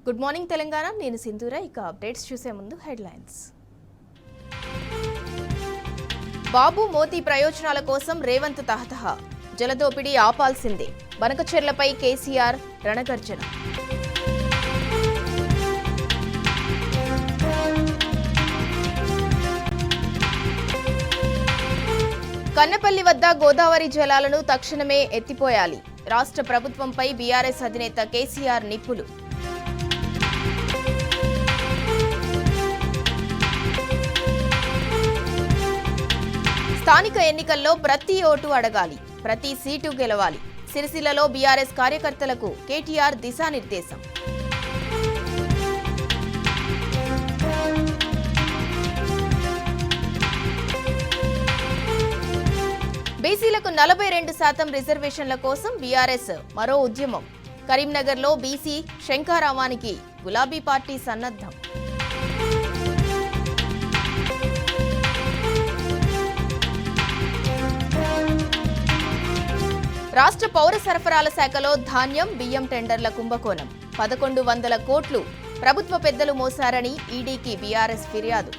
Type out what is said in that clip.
Good morning Telangana, నేను సింధూర. ఇక అప్డేట్స్ చూసే ముందు హెడ్లైన్స్. బాబు మోదీ ప్రయోజనాల కోసం రేవంత్ తహతహ, జలదోపిడీ ఆపాల్సిందే, బనకచెర్లపై కేసీఆర్ రణగర్జన. కన్నపల్లి వద్ద గోదావరి జలాలను తక్షణమే ఎత్తిపోయాలి, రాష్ట్ర ప్రభుత్వంపై బీఆర్ఎస్ అధినేత కేసీఆర్ నిప్పులు. స్థానిక ఎన్నికల్లో ప్రతి ఓటు అడగాలి, ప్రతి సీటు గెలవాలి. సిరిసిల్లలో బీఆర్ఎస్ కార్యకర్తలకు కేటీఆర్ దిశానిర్దేశం. బీసీలకు 42% రిజర్వేషన్ల కోసం బీఆర్ఎస్ మరో ఉద్యమం. కరీంనగర్లో బీసీ శంఖారావానికి గులాబీ పార్టీ సన్నద్ధం. రాష్ట్ర పౌర సరఫరాల శాఖలో ధాన్యం, బియ్యం టెండర్ల కుంభకోణం. 1100 కోట్లు ప్రభుత్వ పెద్దలు మోసారని ఈడీకి బీఆర్ఎస్ ఫిర్యాదు.